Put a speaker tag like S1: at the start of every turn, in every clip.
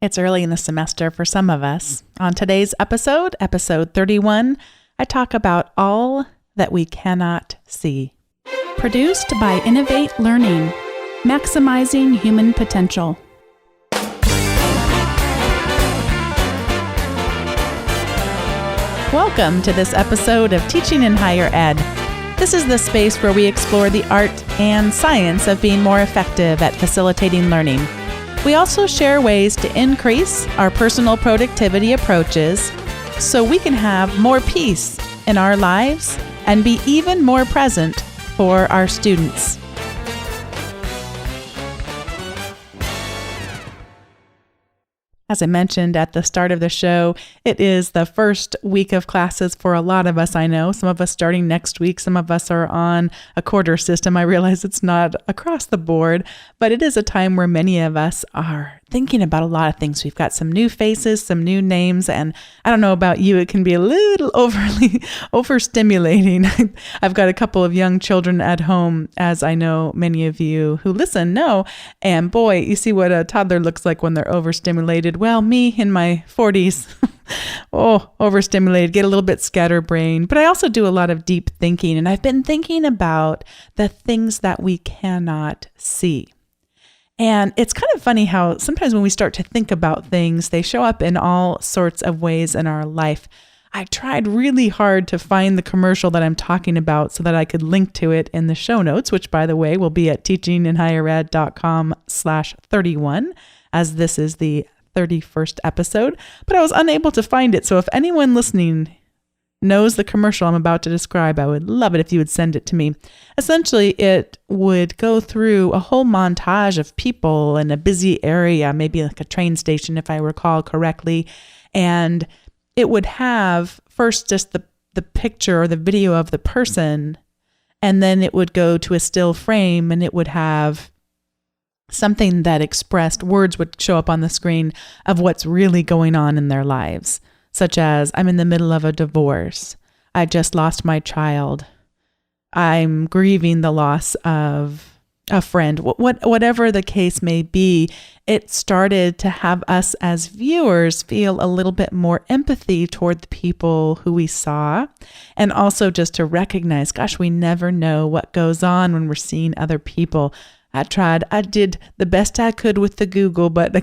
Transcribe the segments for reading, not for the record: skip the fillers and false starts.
S1: It's early in the semester for some of us. On today's episode 31, I talk about all that we cannot see.
S2: Produced by Innovate Learning, maximizing human potential.
S1: Welcome to this episode of Teaching in Higher Ed. This is the space where we explore the art and science of being more effective at facilitating learning. We also share ways to increase our personal productivity approaches so we can have more peace in our lives and be even more present for our students. As I mentioned at the start of the show, it is the first week of classes for a lot of us, I know. Some of us starting next week. Some of us are on a quarter system. I realize it's not across the board, but it is a time where many of us are thinking about a lot of things. We've got some new faces, some new names, and I don't know about you, it can be a little overstimulating. I've got a couple of young children at home, as I know many of you who listen know, and boy, you see what a toddler looks like when they're overstimulated. Well, me in my 40s, overstimulated, get a little bit scatterbrained, but I also do a lot of deep thinking, and I've been thinking about the things that we cannot see. And it's kind of funny how sometimes when we start to think about things, they show up in all sorts of ways in our life. I tried really hard to find the commercial that I'm talking about so that I could link to it in the show notes, which, by the way, will be at teachinginhighered.com/31, as this is the 31st episode. But I was unable to find it. So if anyone listening knows the commercial I'm about to describe, I would love it if you would send it to me. Essentially, it would go through a whole montage of people in a busy area, maybe like a train station, if I recall correctly. And it would have first just the picture or the video of the person, and then it would go to a still frame, and it would have something that expressed, words would show up on the screen of what's really going on in their lives. Such as, I'm in the middle of a divorce. I just lost my child. I'm grieving the loss of a friend. Whatever the case may be, it started to have us as viewers feel a little bit more empathy toward the people who we saw. And also just to recognize, gosh, we never know what goes on when we're seeing other people. I did the best I could with the Google, but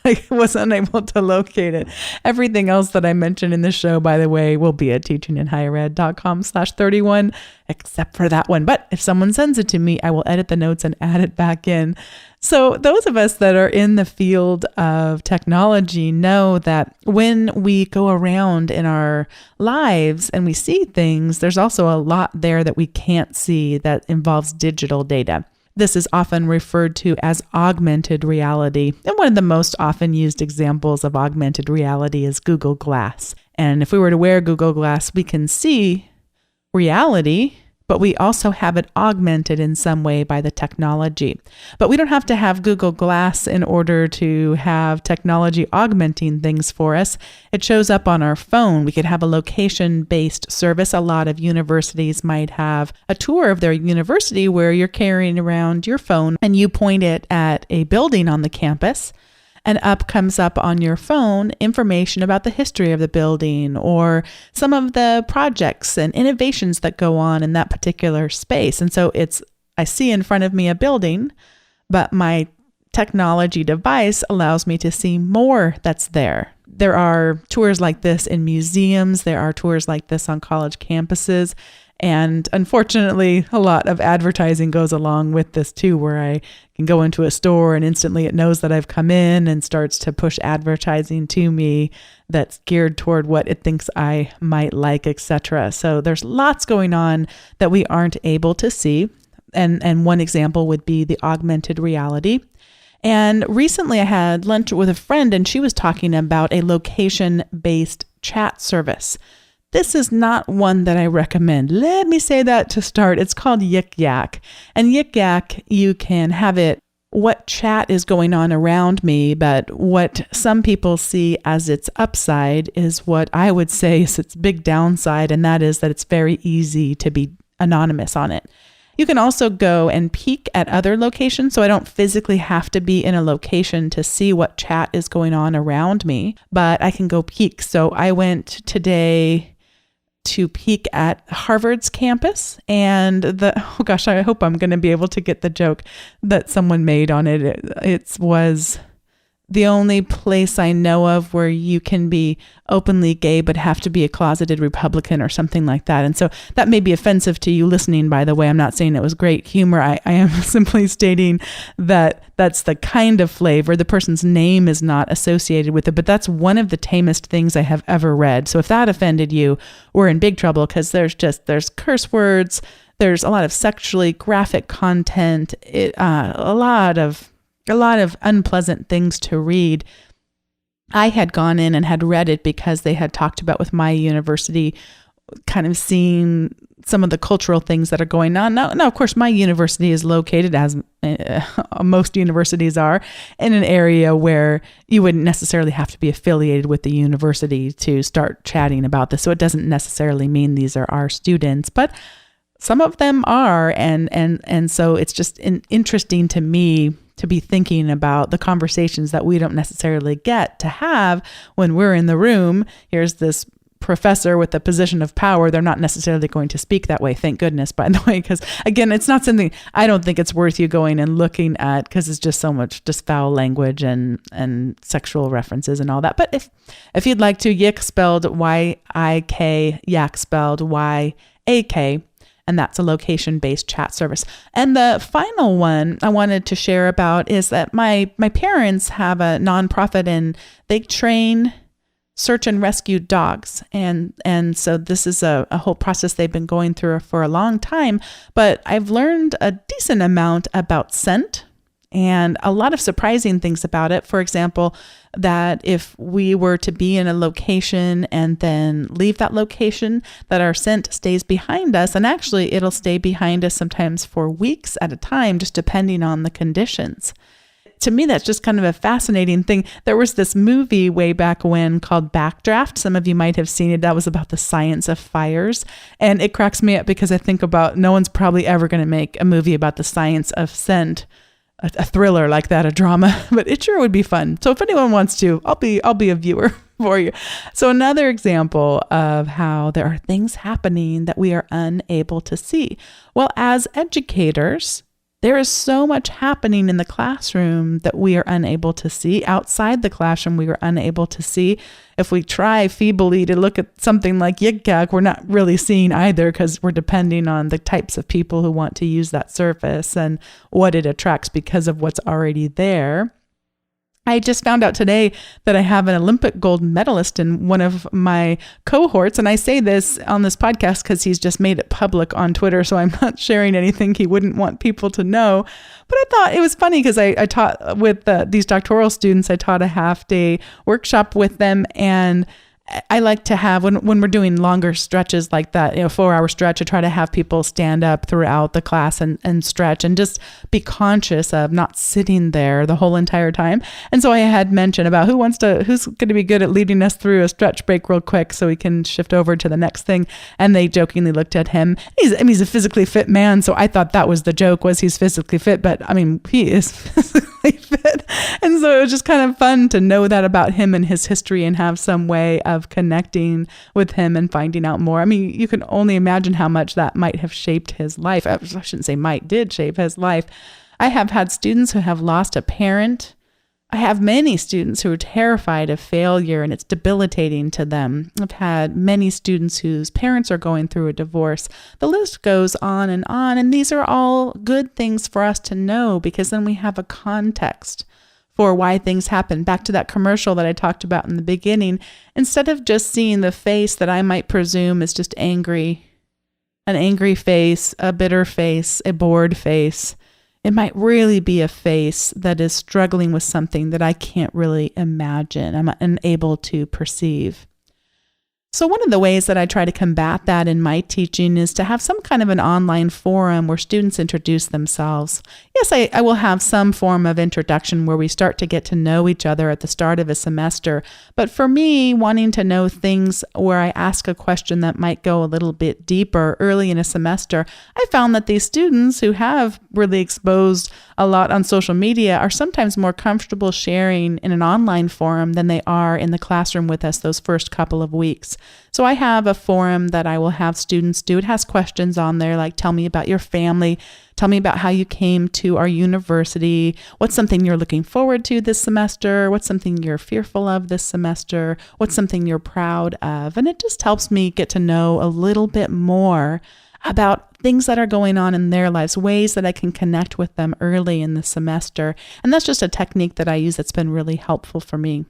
S1: I was unable to locate it. Everything else that I mentioned in the show, by the way, will be at teachinginhighered.com/31, except for that one. But if someone sends it to me, I will edit the notes and add it back in. So those of us that are in the field of technology know that when we go around in our lives and we see things, there's also a lot there that we can't see that involves digital data. This is often referred to as augmented reality. And one of the most often used examples of augmented reality is Google Glass. And if we were to wear Google Glass, we can see reality, but we also have it augmented in some way by the technology. But we don't have to have Google Glass in order to have technology augmenting things for us. It shows up on our phone. We could have a location-based service. A lot of universities might have a tour of their university where you're carrying around your phone and you point it at a building on the campus, and up comes up on your phone information about the history of the building or some of the projects and innovations that go on in that particular space. And so I see in front of me a building, but my technology device allows me to see more that's there. There are tours like this in museums. There are tours like this on college campuses. And unfortunately, a lot of advertising goes along with this too, where I can go into a store and instantly it knows that I've come in and starts to push advertising to me that's geared toward what it thinks I might like, etc. So there's lots going on that we aren't able to see. And one example would be the augmented reality. And recently I had lunch with a friend and she was talking about a location-based chat service. This is not one that I recommend. Let me say that to start. It's called Yik Yak. And Yik Yak, you can have it what chat is going on around me, but what some people see as its upside is what I would say is its big downside, and that is that it's very easy to be anonymous on it. You can also go and peek at other locations. So I don't physically have to be in a location to see what chat is going on around me, but I can go peek. So I went today to peek at Harvard's campus, and I hope I'm going to be able to get the joke that someone made on it. It was the only place I know of where you can be openly gay but have to be a closeted Republican or something like that. And so that may be offensive to you listening, by the way. I'm not saying it was great humor. I am simply stating that that's the kind of flavor. The person's name is not associated with it, but that's one of the tamest things I have ever read. So if that offended you, we're in big trouble, because there's curse words, there's a lot of sexually graphic content, a lot of unpleasant things to read. I had gone in and had read it because they had talked about with my university, kind of seeing some of the cultural things that are going on. Now, of course, my university is located, as most universities are, in an area where you wouldn't necessarily have to be affiliated with the university to start chatting about this. So it doesn't necessarily mean these are our students, but some of them are. And so it's just interesting to me to be thinking about the conversations that we don't necessarily get to have when we're in the room. Here's this professor with a position of power. They're not necessarily going to speak that way. Thank goodness, by the way, because again, it's not something I don't think it's worth you going and looking at, because it's just so much just foul language and sexual references and all that. But if you'd like to, Yik spelled Y-I-K, Yak spelled Y-A-K. And that's a location-based chat service. And the final one I wanted to share about is that my parents have a nonprofit, and they train search and rescue dogs. And so this is a whole process they've been going through for a long time. But I've learned a decent amount about scent and a lot of surprising things about it. For example, that if we were to be in a location and then leave that location, that our scent stays behind us. And actually, it'll stay behind us sometimes for weeks at a time, just depending on the conditions. To me, that's just kind of a fascinating thing. There was this movie way back when called Backdraft. Some of you might have seen it. That was about the science of fires. And it cracks me up because I think about no one's probably ever going to make a movie about the science of scent, a thriller like that, a drama, but it sure would be fun. So if anyone wants to, I'll be a viewer for you. So another example of how there are things happening that we are unable to see. Well, as educators, there is so much happening in the classroom that we are unable to see. Outside the classroom, we are unable to see. If we try feebly to look at something like Yik Yak, we're not really seeing either, because we're depending on the types of people who want to use that surface and what it attracts because of what's already there. I just found out today that I have an Olympic gold medalist in one of my cohorts. And I say this on this podcast because he's just made it public on Twitter. So I'm not sharing anything he wouldn't want people to know. But I thought it was funny because I taught with these doctoral students. I taught a half-day workshop with them, and I like to have, when we're doing longer stretches like that, 4-hour stretch, I try to have people stand up throughout the class and stretch and just be conscious of not sitting there the whole entire time. And so I had mentioned about who's going to be good at leading us through a stretch break real quick so we can shift over to the next thing. And they jokingly looked at him. He's a physically fit man. So I thought that was the joke, was he's physically fit, but I mean, he is physically fit. And so it was just kind of fun to know that about him and his history and have some way of connecting with him and finding out more. I mean, you can only imagine how much that might have shaped his life. I shouldn't say might, did shape his life. I have had students who have lost a parent. I have many students who are terrified of failure and it's debilitating to them. I've had many students whose parents are going through a divorce. The list goes on. And these are all good things for us to know, because then we have a context for why things happen. Back to that commercial that I talked about in the beginning, instead of just seeing the face that I might presume is just angry, an angry face, a bitter face, a bored face, it might really be a face that is struggling with something that I can't really imagine, I'm unable to perceive. So one of the ways that I try to combat that in my teaching is to have some kind of an online forum where students introduce themselves. Yes, I will have some form of introduction where we start to get to know each other at the start of a semester. But for me, wanting to know things where I ask a question that might go a little bit deeper early in a semester, I found that these students who have really exposed a lot on social media are sometimes more comfortable sharing in an online forum than they are in the classroom with us those first couple of weeks. So I have a forum that I will have students do. It has questions on there like, tell me about your family, tell me about how you came to our university, what's something you're looking forward to this semester, what's something you're fearful of this semester, what's something you're proud of. And it just helps me get to know a little bit more about things that are going on in their lives, ways that I can connect with them early in the semester. And that's just a technique that I use that's been really helpful for me.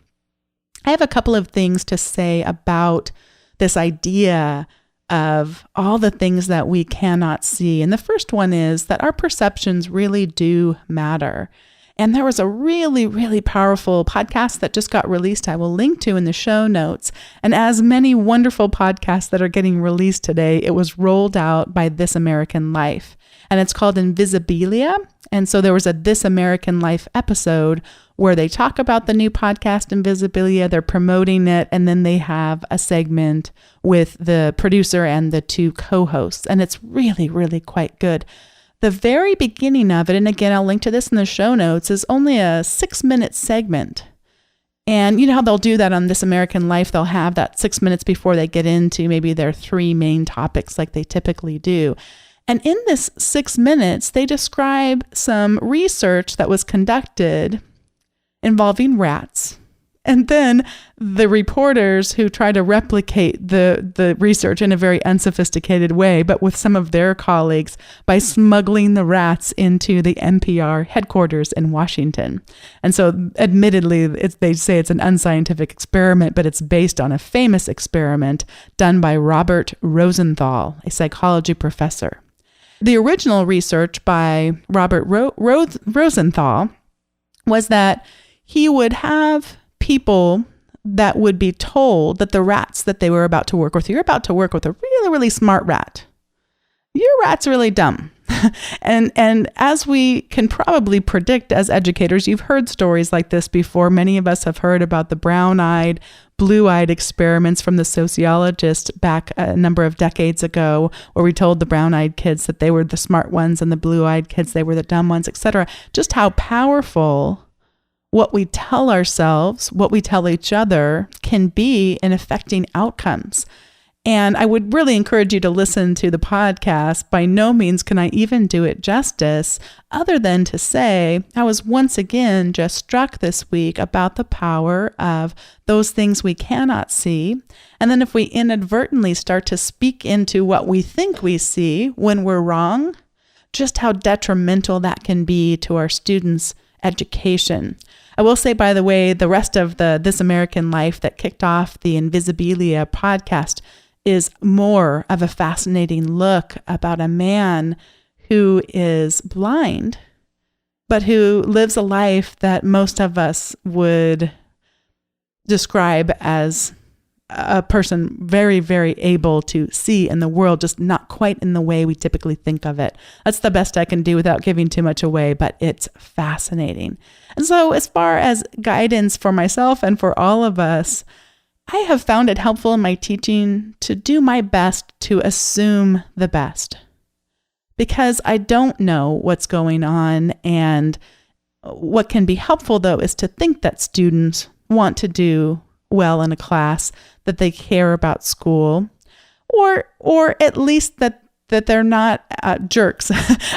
S1: I have a couple of things to say about this idea of all the things that we cannot see. And the first one is that our perceptions really do matter. And there was a really, really powerful podcast that just got released I will link to in the show notes. And as many wonderful podcasts that are getting released today, it was rolled out by This American Life. And it's called Invisibilia. And so there was a This American Life episode where they talk about the new podcast Invisibilia, they're promoting it, and then they have a segment with the producer and the two co-hosts. And it's really, really quite good. The very beginning of it, and again, I'll link to this in the show notes, is only a 6-minute segment. And you know how they'll do that on This American Life? They'll have that 6 minutes before they get into maybe their 3 main topics like they typically do. And in this 6 minutes, they describe some research that was conducted involving rats. And then the reporters who try to replicate the research in a very unsophisticated way, but with some of their colleagues, by smuggling the rats into the NPR headquarters in Washington. And so admittedly, they say it's an unscientific experiment, but it's based on a famous experiment done by Robert Rosenthal, a psychology professor. The original research by Robert Rosenthal was that he would have people that would be told that the rats that they were about to work with, you're about to work with a really, really smart rat. Your rat's really dumb. And as we can probably predict as educators, you've heard stories like this before. Many of us have heard about the brown-eyed, blue-eyed experiments from the sociologist back a number of decades ago, where we told the brown-eyed kids that they were the smart ones and the blue-eyed kids, they were the dumb ones, etc. Just how powerful what we tell ourselves, what we tell each other can be in affecting outcomes. And I would really encourage you to listen to the podcast. By no means can I even do it justice, other than to say I was once again just struck this week about the power of those things we cannot see. And then if we inadvertently start to speak into what we think we see when we're wrong, just how detrimental that can be to our students' education. I will say, by the way, the rest of the This American Life that kicked off the Invisibilia podcast is more of a fascinating look about a man who is blind, but who lives a life that most of us would describe as a person very, very able to see in the world, just not quite in the way we typically think of it. That's the best I can do without giving too much away, but it's fascinating. And so as far as guidance for myself and for all of us, I have found it helpful in my teaching to do my best to assume the best, because I don't know what's going on. And what can be helpful, though, is to think that students want to do well in a class, that they care about school, or at least that they're not jerks.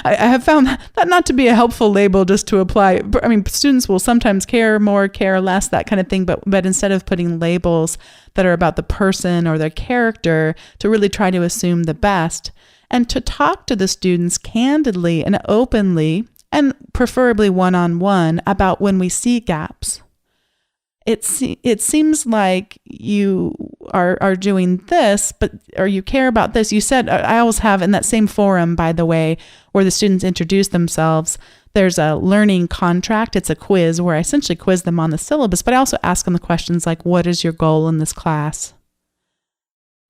S1: I have found that not to be a helpful label just to apply. I mean, students will sometimes care more, care less, that kind of thing. But instead of putting labels that are about the person or their character, to really try to assume the best and to talk to the students candidly and openly, and preferably one-on-one, about when we see gaps. It seems like you are doing this, or you care about this. You said, I always have in that same forum, by the way, where the students introduce themselves, there's a learning contract. It's a quiz where I essentially quiz them on the syllabus, but I also ask them the questions like, what is your goal in this class?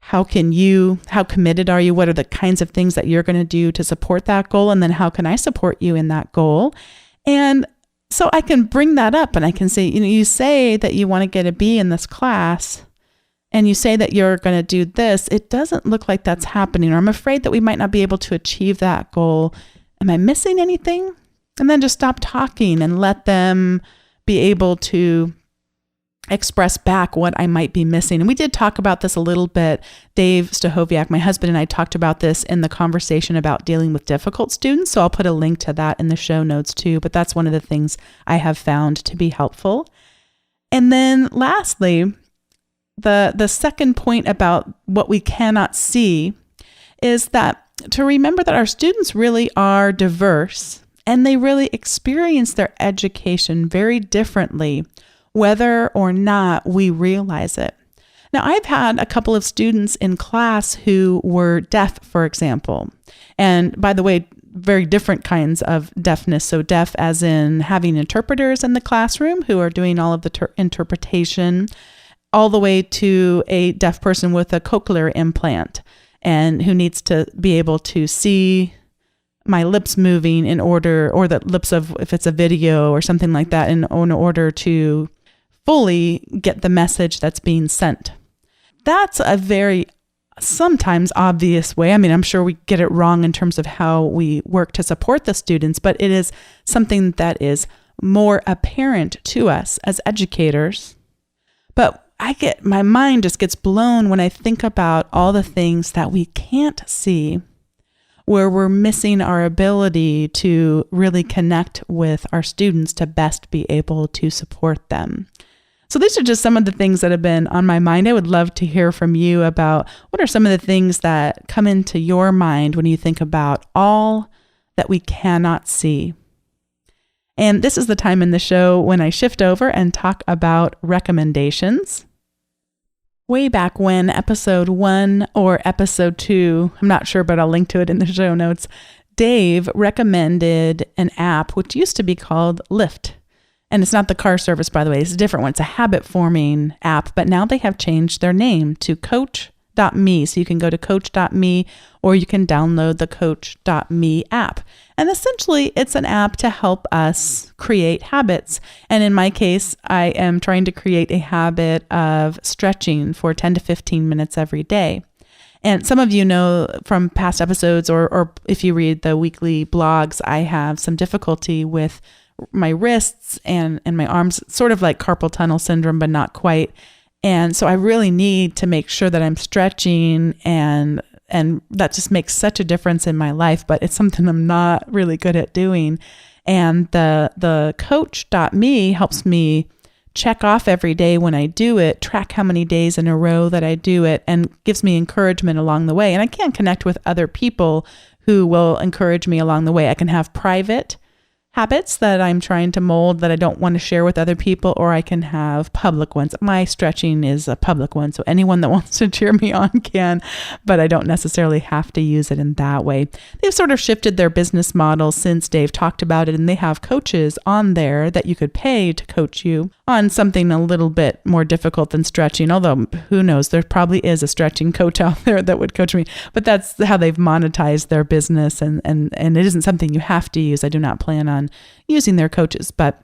S1: how committed are you? What are the kinds of things that you're going to do to support that goal? And then how can I support you in that goal? And so I can bring that up and I can say, you say that you want to get a B in this class and you say that you're going to do this. It doesn't look like that's happening, or I'm afraid that we might not be able to achieve that goal. Am I missing anything? And then just stop talking and let them be able to express back what I might be missing. And we did talk about this a little bit. Dave Stachowiak, my husband, and I talked about this in the conversation about dealing with difficult students. So I'll put a link to that in the show notes too. But that's one of the things I have found to be helpful. And then lastly, the second point about what we cannot see is that to remember that our students really are diverse and they really experience their education very differently, whether or not we realize it. Now, I've had a couple of students in class who were deaf, for example. And by the way, very different kinds of deafness. So deaf as in having interpreters in the classroom who are doing all of the interpretation, all the way to a deaf person with a cochlear implant and who needs to be able to see my lips moving in order, or the lips of, if it's a video or something like that, in order to fully get the message that's being sent. That's a very sometimes obvious way. I mean, I'm sure we get it wrong in terms of how we work to support the students, but it is something that is more apparent to us as educators. But my mind just gets blown when I think about all the things that we can't see, where we're missing our ability to really connect with our students to best be able to support them. So these are just some of the things that have been on my mind. I would love to hear from you about what are some of the things that come into your mind when you think about all that we cannot see. And this is the time in the show when I shift over and talk about recommendations. Way back when, episode 1 or episode 2, I'm not sure, but I'll link to it in the show notes, Dave recommended an app which used to be called Lyft. And it's not the car service, by the way. It's a different one. It's a habit-forming app, but now they have changed their name to Coach.me. So you can go to Coach.me or you can download the Coach.me app. And essentially, it's an app to help us create habits. And in my case, I am trying to create a habit of stretching for 10 to 15 minutes every day. And some of you know from past episodes, or if you read the weekly blogs, I have some difficulty with my wrists and my arms, sort of like carpal tunnel syndrome, but not quite. And so I really need to make sure that I'm stretching, and that just makes such a difference in my life, but it's something I'm not really good at doing. And the Coach.me helps me check off every day when I do it, track how many days in a row that I do it, and gives me encouragement along the way. And I can connect with other people who will encourage me along the way. I can have private habits that I'm trying to mold that I don't want to share with other people, or I can have public ones. My stretching is a public one, so anyone that wants to cheer me on can, but I don't necessarily have to use it in that way. They've sort of shifted their business model since Dave talked about it, and they have coaches on there that you could pay to coach you on something a little bit more difficult than stretching, although who knows, there probably is a stretching coach out there that would coach me, but that's how they've monetized their business, and it isn't something you have to use. I do not plan on using their coaches, but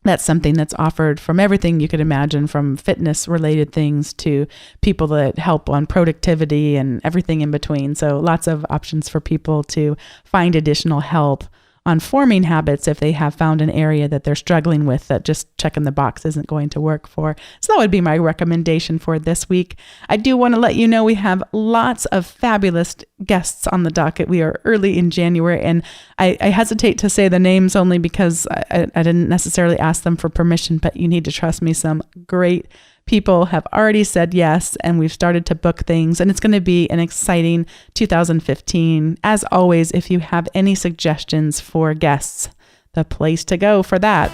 S1: that's something that's offered from everything you could imagine, from fitness related things to people that help on productivity and everything in between. So lots of options for people to find additional help on forming habits if they have found an area that they're struggling with that just checking the box isn't going to work for. So that would be my recommendation for this week. I do want to let you know we have lots of fabulous guests on the docket. We are early in January, and I hesitate to say the names only because I didn't necessarily ask them for permission, but you need to trust me. Some great people have already said yes, and we've started to book things, and it's going to be an exciting 2015. As always, if you have any suggestions for guests, the place to go for that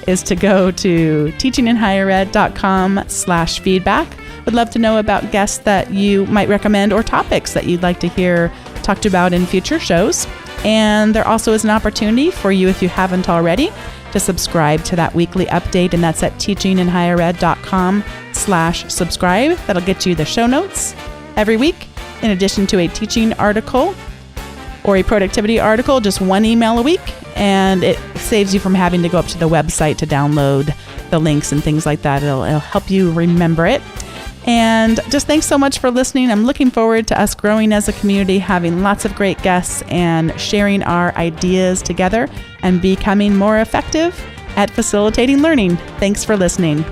S1: is to go to teachinginhighered.com/feedback. Would love to know about guests that you might recommend or topics that you'd like to hear talked about in future shows. And there also is an opportunity for you, if you haven't already, to subscribe to that weekly update, and that's at teachinginhighered.com/subscribe. That'll get you the show notes every week, in addition to a teaching article or a productivity article, just one email a week. And it saves you from having to go up to the website to download the links and things like that. It'll help you remember it. And just thanks so much for listening. I'm looking forward to us growing as a community, having lots of great guests and sharing our ideas together and becoming more effective at facilitating learning. Thanks for listening.